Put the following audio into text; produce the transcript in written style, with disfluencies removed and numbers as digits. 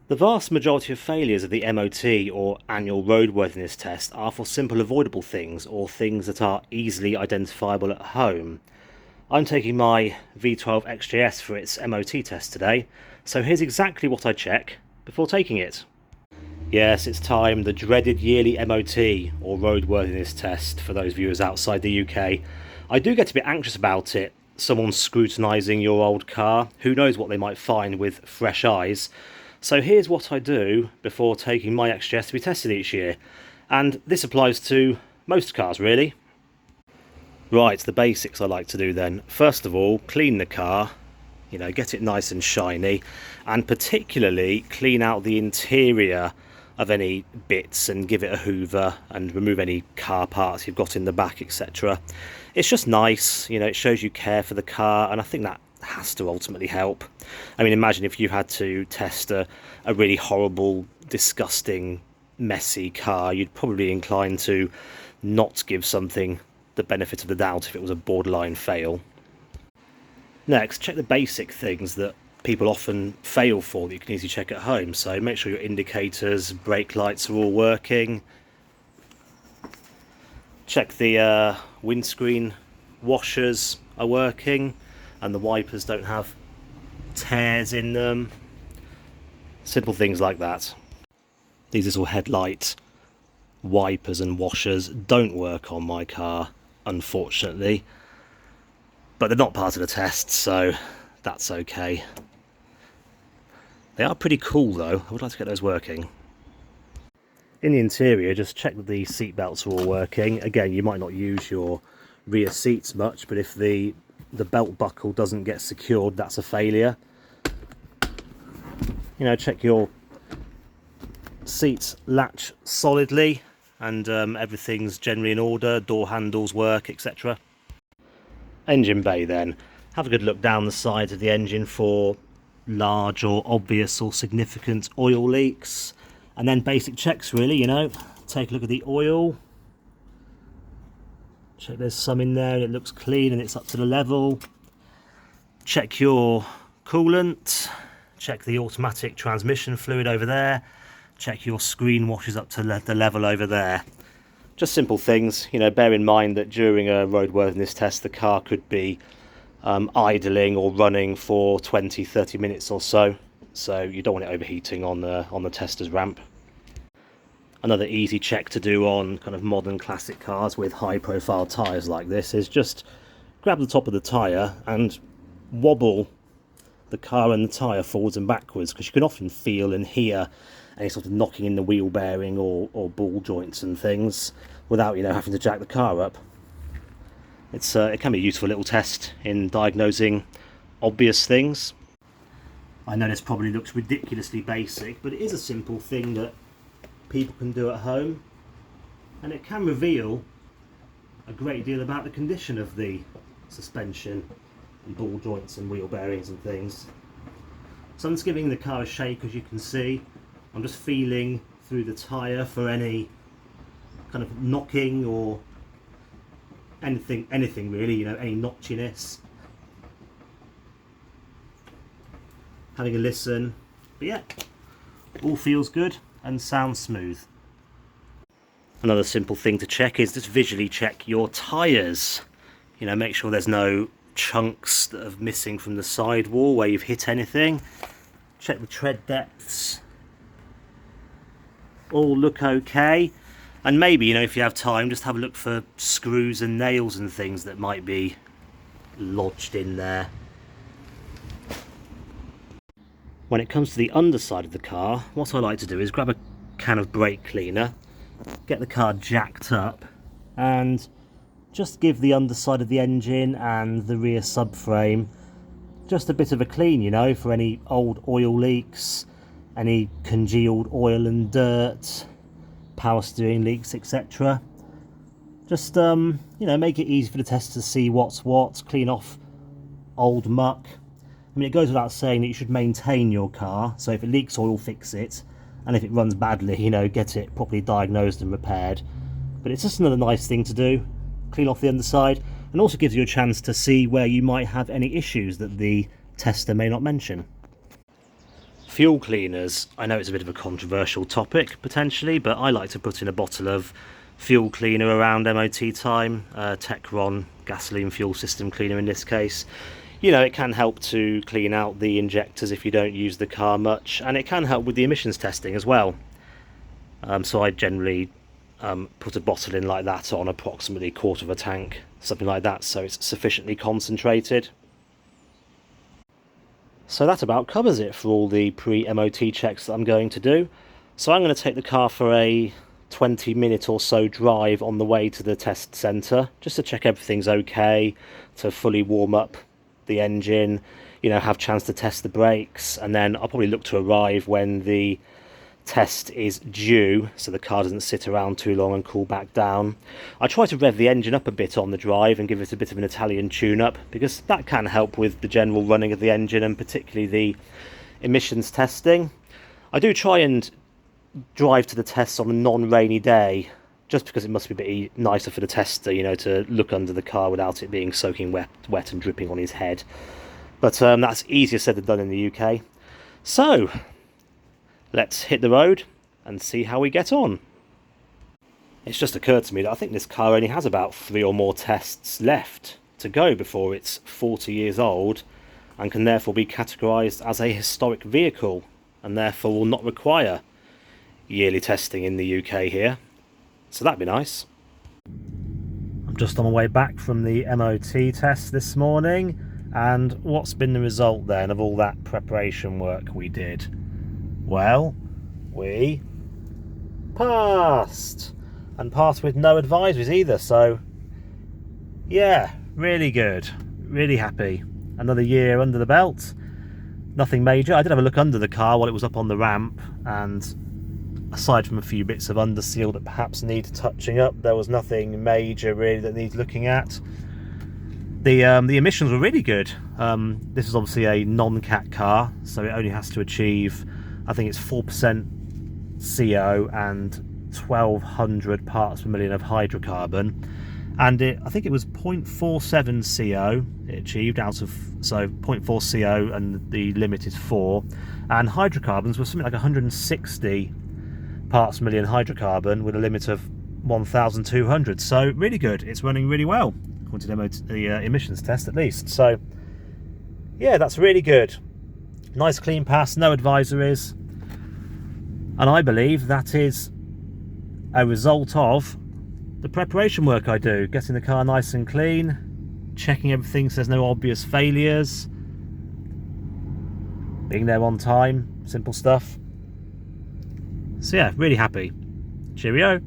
The vast majority of failures of the MOT or annual roadworthiness test are for simple avoidable things or things that are easily identifiable at home. I'm taking my V12 XJS for its MOT test today, so here's exactly what I check before taking it. Yes, it's time, the dreaded yearly MOT or roadworthiness test for those viewers outside the UK. I do get a bit anxious about it. Someone scrutinising your old car, who knows what they might find with fresh eyes. So here's what I do before taking my XJS to be tested each year. And this applies to most cars really. Right, the basics I like to do then. First of all, clean the car, get it nice and shiny, and particularly clean out the interior of any bits and give it a hoover and remove any car parts you've got in the back, etc. It's just nice, it shows you care for the car, and I think that has to ultimately help. I mean, imagine if you had to test a really horrible, disgusting, messy car, you'd probably be inclined to not give something the benefit of the doubt if it was a borderline fail. Next, check the basic things that people often fail for that you can easily check at home. So make sure your indicators, brake lights are all working. Check the windscreen washers are working and the wipers don't have tears in them. Simple things like that. These little headlight wipers and washers don't work on my car, unfortunately, but they're not part of the test, so that's okay. They are pretty cool though. I would like to get those working. In the interior, just check that the seat belts are all working. Again, you might not use your rear seats much, but if the belt buckle doesn't get secured, that's a failure. Check your seats latch solidly and everything's generally in order, door handles work, etc. Engine bay then. Have a good look down the sides of the engine for large or obvious or significant oil leaks. And then basic checks really, take a look at the oil. Check there's some in there and it looks clean and it's up to the level. Check your coolant. Check the automatic transmission fluid over there. Check your screen washers up to the level over there. Just simple things. Bear in mind that during a roadworthiness test the car could be idling or running for 20-30 minutes or so. So you don't want it overheating on the tester's ramp. Another easy check to do on kind of modern classic cars with high profile tyres like this is just grab the top of the tyre and wobble the car and the tyre forwards and backwards, because you can often feel and hear any sort of knocking in the wheel bearing or ball joints and things without having to jack the car up. It can be a useful little test in diagnosing obvious things. I know this probably looks ridiculously basic, but it is a simple thing that people can do at home, and it can reveal a great deal about the condition of the suspension and ball joints and wheel bearings and things. So I'm just giving the car a shake, as you can see. I'm just feeling through the tyre for any kind of knocking or anything really, any notchiness. Having a listen, but yeah, all feels good and sounds smooth. Another simple thing to check is just visually check your tyres. Make sure there's no chunks that are missing from the sidewall where you've hit anything. Check the tread depths. All look okay. And maybe, if you have time, just have a look for screws and nails and things that might be lodged in there. When it comes to the underside of the car, what I like to do is grab a can of brake cleaner, get the car jacked up, and just give the underside of the engine and the rear subframe just a bit of a clean, for any old oil leaks, any congealed oil and dirt, power steering leaks, etc. Just, make it easy for the tester to see what's what, clean off old muck. I mean, it goes without saying that you should maintain your car, so if it leaks oil, fix it, and if it runs badly, get it properly diagnosed and repaired. But it's just another nice thing to do, clean off the underside, and also gives you a chance to see where you might have any issues that the tester may not mention. fuel cleaners. I know it's a bit of a controversial topic potentially, but I like to put in a bottle of fuel cleaner around MOT time, Techron gasoline fuel system cleaner in this case. You know, it can help to clean out the injectors if you don't use the car much, and it can help with the emissions testing as well. So I generally put a bottle in like that on approximately a quarter of a tank, something like that, so it's sufficiently concentrated. So that about covers it for all the pre-MOT checks that I'm going to do. So I'm going to take the car for a 20-minute or so drive on the way to the test centre, just to check everything's okay, to fully warm up the engine, you know, have a chance to test the brakes, and then I'll probably look to arrive when the test is due, so the car doesn't sit around too long and cool back down. I try to rev the engine up a bit on the drive and give it a bit of an Italian tune-up, because that can help with the general running of the engine and particularly the emissions testing. I do try and drive to the tests on a non-rainy day, just because it must be a bit nicer for the tester, you know, to look under the car without it being soaking wet and dripping on his head. But that's easier said than done in the UK. So let's hit the road and see how we get on. It's just occurred to me that I think this car only has about 3 or more tests left to go before it's 40 years old, and can therefore be categorised as a historic vehicle, and therefore will not require yearly testing in the UK here. So that'd be nice. I'm just on my way back from the MOT test this morning, and what's been the result then of all that preparation work we did? Well, we passed, and passed with no advisories either, so yeah, really good, really happy. Another year under the belt, nothing major. I did have a look under the car while it was up on the ramp, and aside from a few bits of underseal that perhaps need touching up, there was nothing major really that needs looking at. The emissions were really good. This is obviously a non-cat car, so it only has to achieve, I think it's 4% CO and 1200 parts per million of hydrocarbon, and I think it was 0.47 CO it achieved out of, so 0.4 CO and the limit is 4, and hydrocarbons was something like 160 parts per million hydrocarbon with a limit of 1200. So really good, it's running really well according to the emissions test at least. So yeah, that's really good. Nice clean pass, no advisories. And I believe that is a result of the preparation work I do, getting the car nice and clean, checking everything so there's no obvious failures, being there on time, simple stuff. So yeah, really happy. Cheerio.